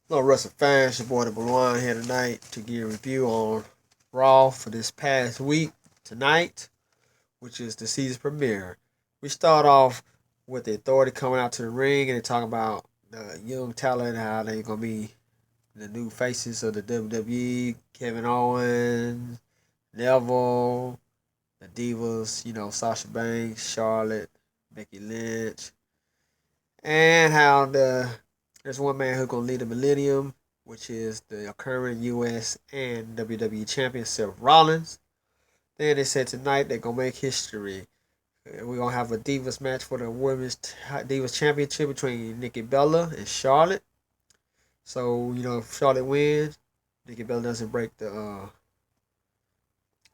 Hello, wrestling fans. Your boy the Blue here tonight to give a review on Raw for this past week tonight, which is the season premiere. We start off with the Authority coming out to the ring and they talk about the young talent, how they gonna be the new faces of the WWE. Kevin Owens, Neville, the Divas. Sasha Banks, Charlotte, Becky Lynch, and how there's one man who's gonna lead the Millennium, which is the current U.S. and WWE champion Seth Rollins. Then they said tonight they're gonna make history. We're gonna have a Divas match for the Women's Divas Championship between Nikki Bella and Charlotte. So if Charlotte wins, Nikki Bella doesn't break the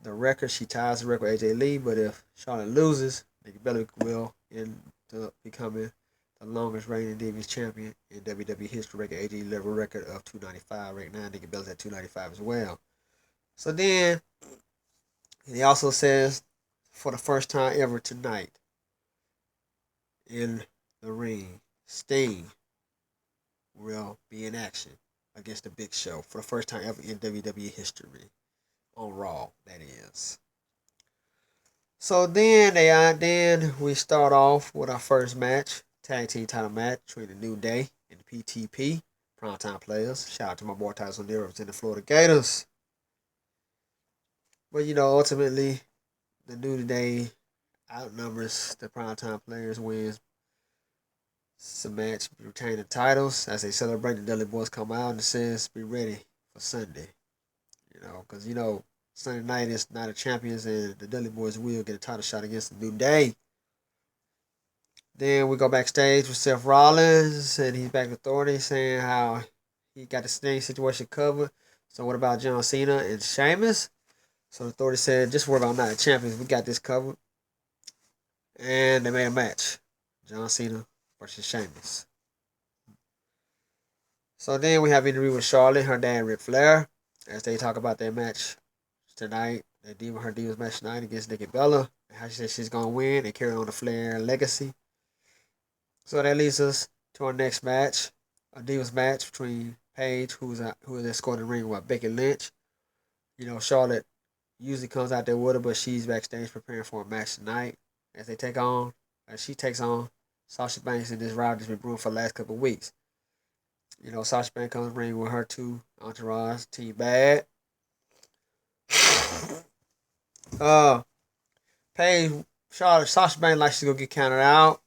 record. She ties the record with AJ Lee. But if Charlotte loses, Nikki Bella will end up becoming the longest reigning Divas champion in WWE history, breaking AJ level record of 295. Right now, Nikki Bella's at 295 as well. So then he also says, for the first time ever tonight in the ring, Sting will be in action against the Big Show for the first time ever in WWE history on Raw. That is. So then we start off with our first match, tag team title match between the New Day and the PTP, Primetime Players. Shout out to my boy Tyson O'Neill representing the Florida Gators. But ultimately, the New Day outnumbers the Primetime Players, wins the match, retain the titles as they celebrate. The Dudley Boys come out and says, "Be ready for Sunday." Because Sunday night is Night of Champions, and the Dudley Boys will get a title shot against the New Day. Then we go backstage with Seth Rollins, and he's back with Authority, saying how he got the Sting situation covered. So what about John Cena and Sheamus? So the Authority said, just worry about Night of Champions. We got this covered. And they made a match. John Cena versus Sheamus. So then we have an interview with Charlotte, her dad, Ric Flair, as they talk about their match tonight. Her Divas match tonight against Nikki Bella. And how she said she's going to win and carry on the Flair legacy. So that leads us to our next match, a Divas match between Paige, who is escorting the ring with Becky Lynch. Charlotte usually comes out there with her, but she's backstage preparing for a match tonight as she takes on Sasha Banks in this route that's been brewing for the last couple of weeks. Sasha Banks comes in the ring with her two entourage, Team Bad. Paige, Sasha Banks like she's gonna get counted out.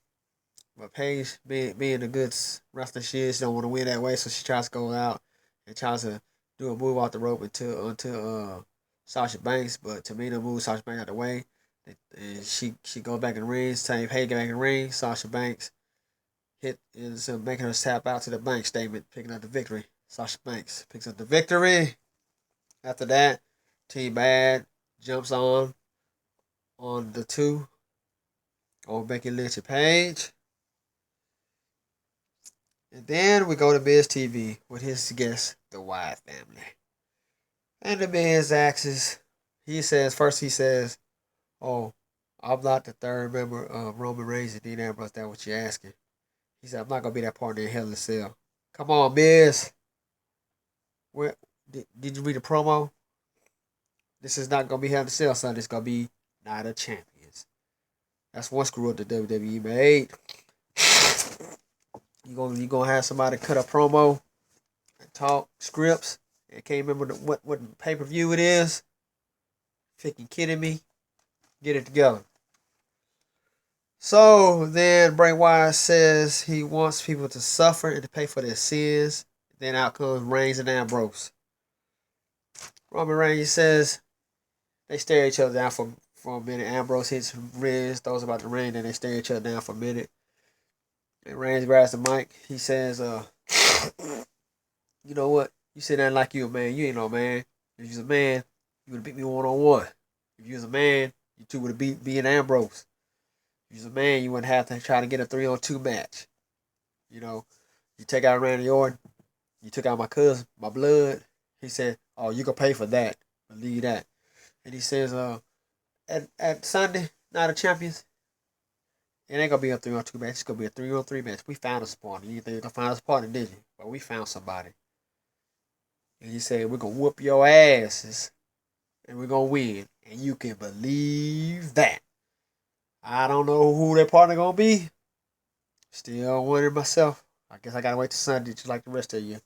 But Paige, being the good wrestler she is, don't want to win that way, so she tries to go out and tries to do a move off the rope until Sasha Banks. But Tamina moves Sasha Banks out the way, and she goes back in the ring. Same Paige get back in the ring. Sasha Banks is making her tap out to the bank statement, picking up the victory. Sasha Banks picks up the victory. After that, Team Bad jumps on the two on Becky Lynch and Paige. And then we go to Miz TV with his guest, the Wyatt family. And the Miz asks, he says, "Oh, I'm not the third member of Roman Reigns and Dean Ambrose. That's what you're asking." He said, "I'm not going to be that partner in Hell in a Cell." Come on, Miz. Where, did you read the promo? This is not going to be Hell in a Cell, son. It's going to be Night of Champions. That's one screw up the WWE made. You gonna have somebody cut a promo and talk scripts and can't remember what pay per view it is? Freaking kidding me? Get it together. So then Bray Wyatt says he wants people to suffer and to pay for their sins. Then out comes Reigns and Ambrose. Roman Reigns says they stare each other down for a minute. Ambrose hits Reigns, throws about the ring, then they stare each other down for a minute. And Reigns grabs the mic. He says, "You know what? You sit there like you a man. You ain't no man. If you was a man, you would have beat me 1-on-1. If you was a man, you two would have beat me and Ambrose. If you was a man, you wouldn't have to try to get a 3-on-2 match. You take out Randy Orton. You took out my cousin, my blood." He said, "Oh, you gonna pay for that. Believe that." And he says, at Sunday, Night of Champions, it ain't gonna be a 3-on-2 match. It's gonna be a 3-on-3 match. We found us a partner. You think you gonna find us a partner, did you? But we found somebody. And he said, we're going to whoop your asses and we're going to win. And you can believe that. I don't know who that partner going to be. Still wondering myself. I guess I got to wait till Sunday just like the rest of you.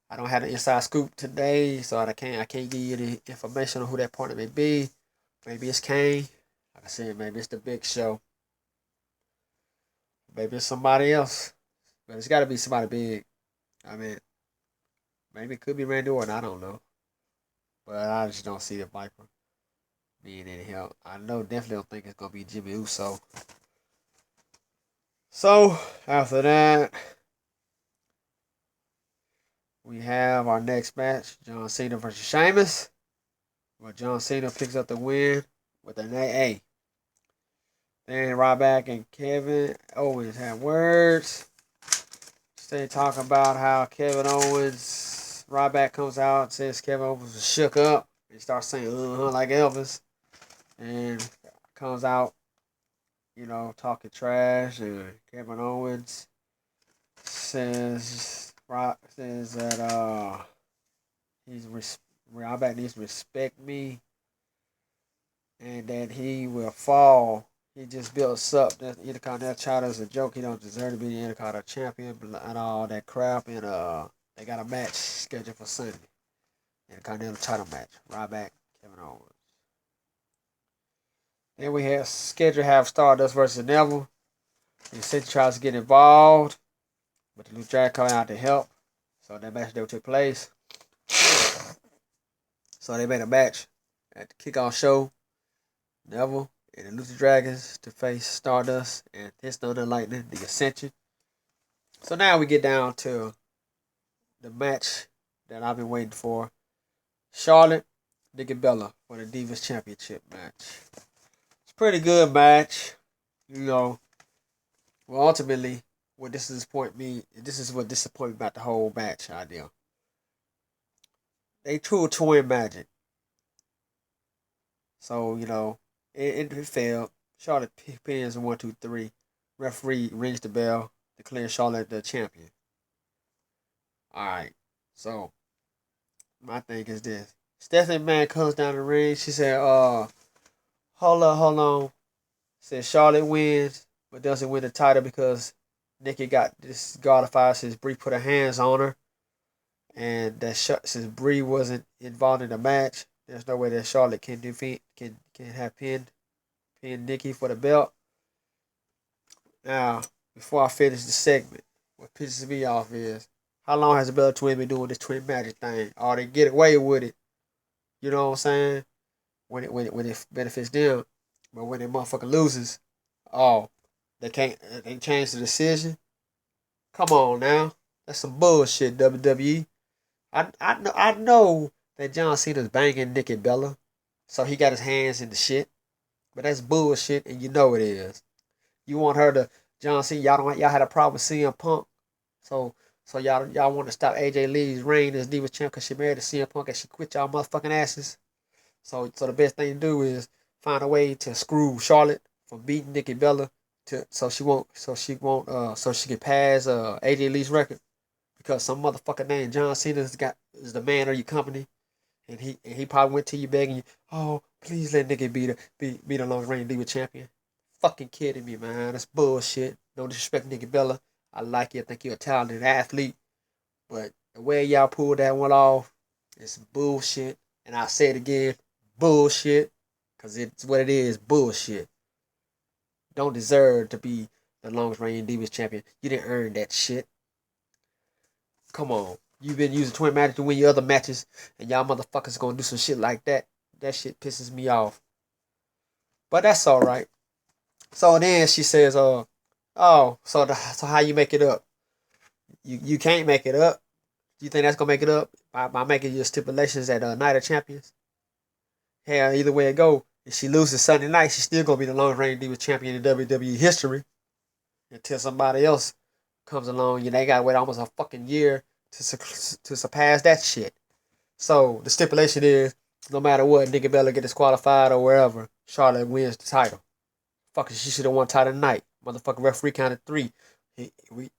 I don't have the inside scoop today, so I can't give you any information on who that partner may be. Maybe it's Kane. Like I said, maybe it's the Big Show. Maybe it's somebody else. But it's got to be somebody big. I mean, maybe it could be Randy Orton. I don't know. But I just don't see the Viper being any help. I know definitely don't think it's going to be Jimmy Uso. So, after that, we have our next match. John Cena versus Sheamus. But John Cena picks up the win with an AA. Then Ryback and Kevin Owens have words. They talk about how Kevin Owens, Ryback comes out and says Kevin Owens was shook up. He starts saying like Elvis. And comes out, talking trash. And Kevin Owens says that Ryback needs to respect me and that he will fall. He just builds up that Intercontinental title as a joke. He don't deserve to be the Intercontinental champion and all that crap. And they got a match scheduled for Sunday. Intercontinental title match. Ryback, Kevin Owens. Then we have scheduled to have Stardust versus Neville. And City tries to get involved, but the Lucha Drag coming out to help. So that match never took place. So they made a match at the kickoff show. Neville and the Lucha Dragons to face Stardust and His Thunder Lightning, the Ascension. So now we get down to the match that I've been waiting for. Charlotte, Nikki Bella for the Divas Championship match. It's a pretty good match. Well, ultimately, what this is what disappointed me about the whole match idea. They threw a twin magic. So, it failed. Charlotte pins 1, 2, 3. Referee rings the bell, declares Charlotte the champion. Alright, so my thing is this. Stephanie McMahon comes down the ring. She said, hold on. Said Charlotte wins, but doesn't win the title because Nikki got disqualified since Brie put her hands on her. And that since Brie wasn't involved in the match, there's no way that Charlotte can have pinned Nikki for the belt. Now, before I finish the segment, what pisses me off is how long has the Bella Twin been doing this twin magic thing? Or they get away with it. You know what I'm saying? When it benefits them. But when that motherfucker loses, they change the decision. Come on now. That's some bullshit, WWE. I know that John Cena's banging Nikki Bella. So he got his hands in the shit. But that's bullshit and you know it is. You want her to John Cena, y'all had a problem with CM Punk. So y'all want to stop AJ Lee's reign as Divas champ because she married to CM Punk and she quit y'all motherfucking asses. So the best thing to do is find a way to screw Charlotte from beating Nikki Bella so she can pass AJ Lee's record because some motherfucker named John Cena is the man of your company. And he probably went to you begging you, oh, please let Nikki be the long reigning Diva champion. Fucking kidding me, man. That's bullshit. No disrespect, Nikki Bella. I like you. I think you're a talented athlete. But the way y'all pulled that one off is bullshit. And I'll say it again, bullshit. Because it's what it is, bullshit. Don't deserve to be the longest reigning Divas champion. You didn't earn that shit. Come on. You've been using twin magic to win your other matches, and y'all motherfuckers gonna do some shit like that. That shit pisses me off. But that's alright. So then she says, so how you make it up? You can't make it up. Do you think that's gonna make it up by making your stipulations at Night of Champions? Hell, either way it go, if she loses Sunday night, she's still gonna be the longest reigning Diva champion in WWE history. Until somebody else comes along, they gotta wait almost a fucking year to surpass that shit. So the stipulation is, no matter what, Nikki Bella get disqualified or wherever, Charlotte wins the title. Fuck, she should have won title tonight. Motherfucking referee counted 3. And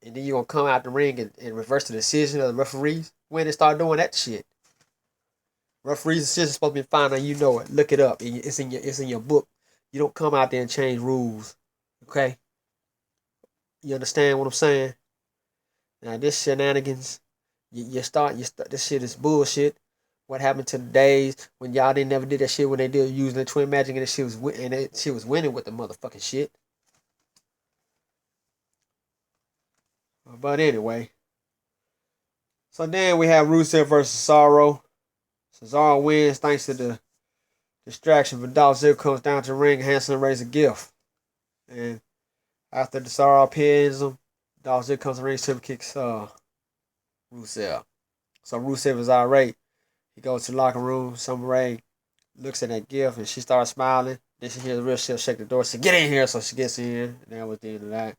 then you gonna come out the ring and reverse the decision of the referees? When they start doing that shit? Referees shit is supposed to be fine, and you know it. Look it up. It's in your book. You don't come out there and change rules. Okay? You understand what I'm saying? Now this shenanigans, you start this shit is bullshit. What happened to the days when y'all didn't never did that shit when they did using the twin magic and that shit was winning with the motherfucking shit. But anyway, so then we have Rusev versus Cesaro. Cesaro wins thanks to the distraction, but Dolph Ziggler comes down to the ring and hands him raise a gift. And after the Cesaro pins him, Dolph Ziggler comes to the ring, super kicks Rusev. So Rusev is irate. He goes to the locker room. Summer Rae looks at that gift and she starts smiling. Then she hears Real Chef shake the door. She said, "Get in here!" So she gets in. And that was the end of that.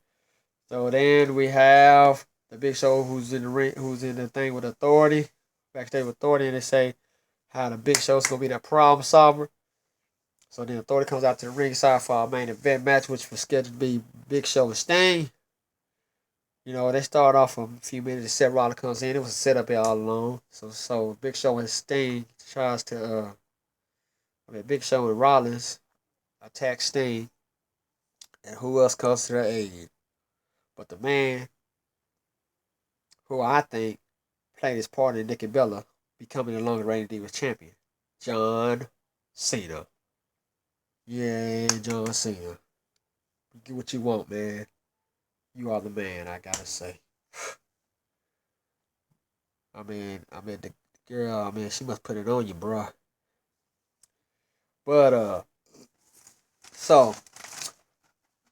So then we have the Big Show who's in the ring, who's in the thing with Authority, backstage with Authority, and they say how the Big Show's gonna be that problem solver. So then Authority comes out to the ringside for our main event match, which was scheduled to be Big Show and Sting. You know, they start off a few minutes. Seth Rollins comes in. It was a setup all along. So Big Show and Sting tries to Big Show and Rollins attack Sting, and who else comes to their aid? But the man who I think played his part in Nikki Bella becoming the longest reigning Divas champion, John Cena. Yeah, John Cena. You get what you want, man. You are the man, I gotta say. The girl, she must put it on you, bruh. But, so,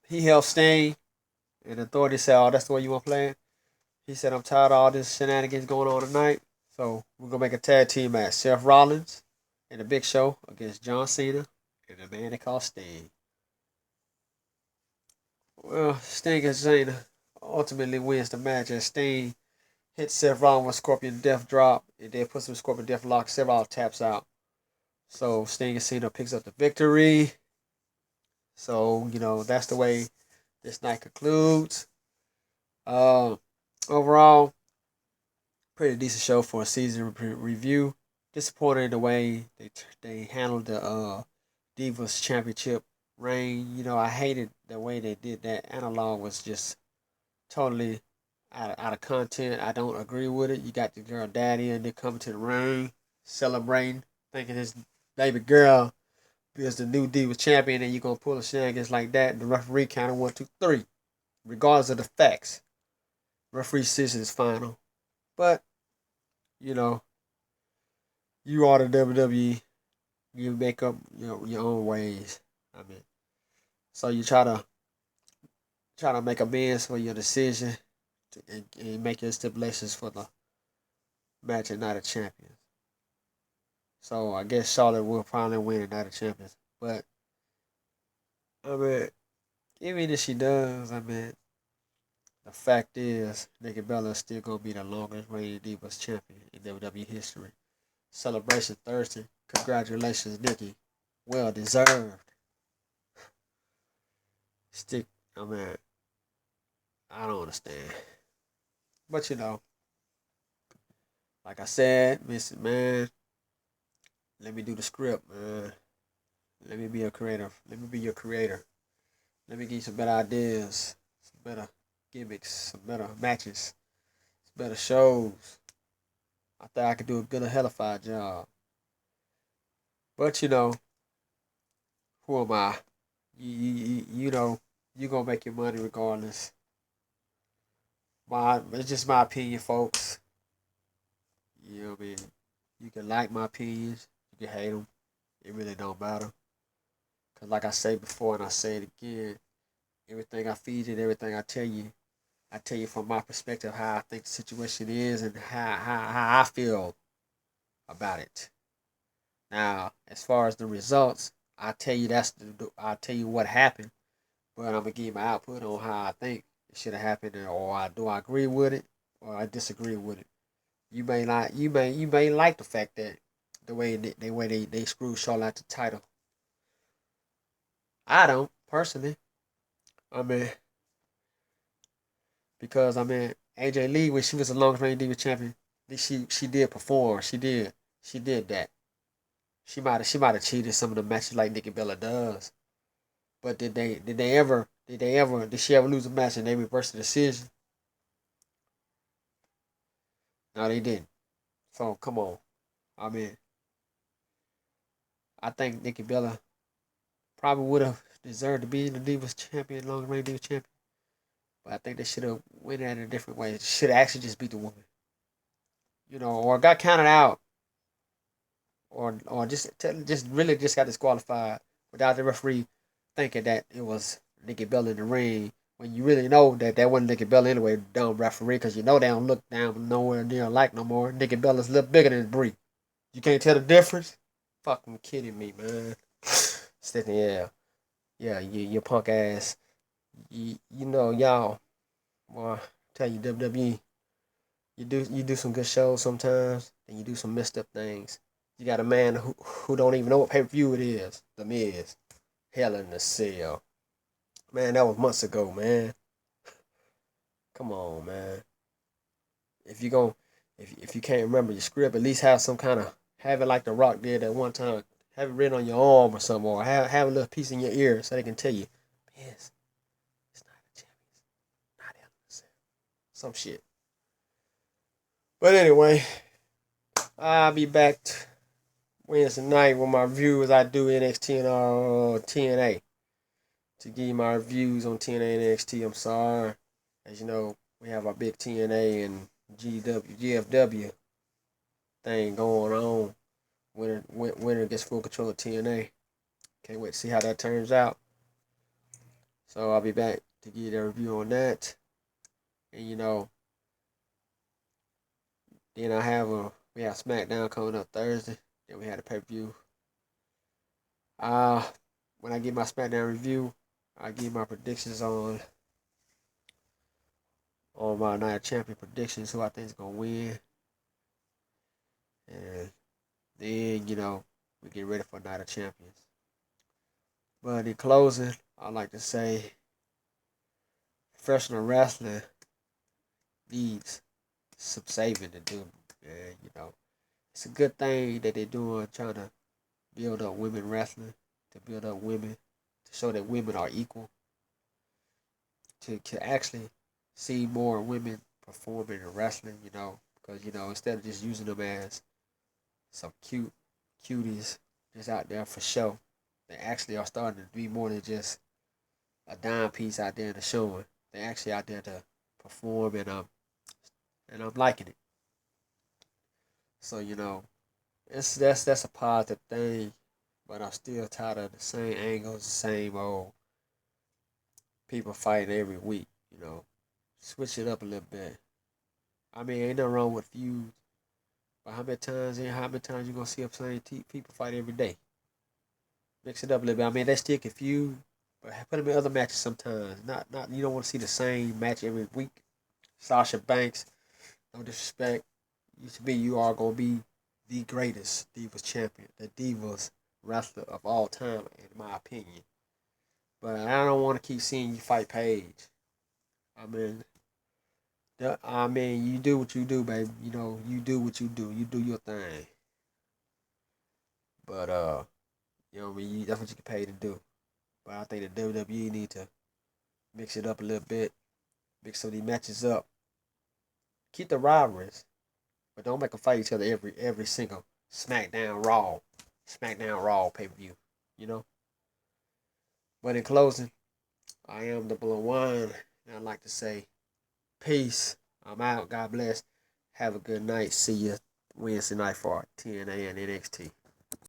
he helped Sting, and the Authority said, "Oh, that's the way you want to play it?" He said, "I'm tired of all this shenanigans going on tonight, so we're going to make a tag team match. Seth Rollins and the Big Show against John Cena and the man they call Sting." Well, Sting and Cena ultimately wins the match as Sting hits Seth Rollins with Scorpion Death Drop and then puts him in Scorpion Death Lock. Seth Rollins taps out. So Sting and Cena picks up the victory. So, that's the way this night concludes. Overall, pretty decent show for a season review. Disappointed in the way they handled the Divas Championship reign. I hated the way they did that. Analog was just totally out of content. I don't agree with it. You got the girl daddy and they coming to the ring, celebrating, thinking his baby girl is the new Divas champion, and you're gonna pull a shenanigans like that. And the referee counted 1, 2, 3, regardless of the facts. Referee decision is final, but you know you are the WWE. You make up your own ways. So you try to make amends for your decision and make your stipulations for the match at Night of Champions. So I guess Charlotte will probably win at Night of Champions. But I mean, even if she does, the fact is Nikki Bella is still gonna be the longest reigning Divas champion in WWE history. Celebration Thursday. Congratulations, Nikki. Well deserved. Stick. I mean, I don't understand. But like I said, man, let me do the script, man. Let me be a creator. Let me be your creator. Let me give you some better ideas, some better gimmicks, some better matches, some better shows. I think I could do a good hellified job. But who am I? You gonna make your money regardless. It's just my opinion, folks. You know what I mean? You can like my opinions, you can hate them. It really don't matter. Cause like I said before, and I say it again, everything I feed you, and everything I tell you from my perspective how I think the situation is and how I feel about it. Now, as far as the results, I tell you what happened, but I'm gonna give you my output on how I think it should have happened, or do I agree with it, or I disagree with it. You may like the fact that the way they screwed Charlotte out the title. I don't personally. I mean, because AJ Lee when she was the longest reigning Diva champion, she did perform. She did that. She might have cheated some of the matches like Nikki Bella does. But did she ever lose a match and they reversed the decision? No, they didn't. So come on. I mean, I think Nikki Bella probably would have deserved to be the Divas champion, long reign Divas champion. But I think they should have went at it a different way. Should have actually just beat the woman. Or got counted out, or just really just got disqualified without the referee thinking that it was Nikki Bella in the ring. When you really know that wasn't Nikki Bella anyway, dumb referee, because they don't look down nowhere near alike no more. Nikki Bella's a little bigger than Brie. You can't tell the difference? Fucking kidding me, man. Stephanie, yeah, you punk ass. Y'all. Boy, tell you WWE, you do some good shows sometimes, and you do some messed up things. You got a man who don't even know what pay per view it is. The Miz, Hell in the Cell. Man, that was months ago, man. Come on, man. If you gon' if you can't remember your script, at least have it like The Rock did at one time. Have it written on your arm or something, or have a little piece in your ear so they can tell you, Miz, it's not a champion, not Hell in the Cell. Some shit. But anyway, I'll be back Wednesday night with my reviews. I do NXT and TNA to give you my reviews on TNA and NXT. I'm sorry. As you know, we have our big TNA and GFW thing going on. Winner gets full control of TNA. Can't wait to see how that turns out. So I'll be back to give you the review on that. And then we have SmackDown coming up Thursday. Then we had a pay-per-view. When I give my SmackDown review, I give my predictions on my Night of Champion predictions, who I think is gonna win. And then, we get ready for Night of Champions. But in closing, I'd like to say professional wrestling needs some saving to do. And, it's a good thing that they're doing, trying to build up women wrestling, to build up women, to show that women are equal, to actually see more women performing in wrestling, because, instead of just using them as some cuties just out there for show, they actually are starting to be more than just a dime piece out there in the showing. They're actually out there to perform, and I'm liking it. So that's a positive thing, but I'm still tired of the same angles, the same old people fighting every week. Switch it up a little bit. I mean, ain't nothing wrong with feuds, but how many times you gonna see the same people fight every day? Mix it up a little bit. I mean, they still confused, but put them in other matches sometimes. Not you don't want to see the same match every week. Sasha Banks, no disrespect. You are gonna be the greatest Divas champion, the Divas wrestler of all time, in my opinion. But I don't want to keep seeing you fight Paige. I mean, you do what you do, baby. You do what you do. You do your thing. But that's what you get paid to do. But I think the WWE need to mix it up a little bit, mix some of these matches up, keep the rivalries, but don't make them fight each other every single SmackDown Raw pay per view. You know. But in closing, I am the Blue Wine, and I'd like to say, peace. I'm out. God bless. Have a good night. See you Wednesday night for TNA and NXT.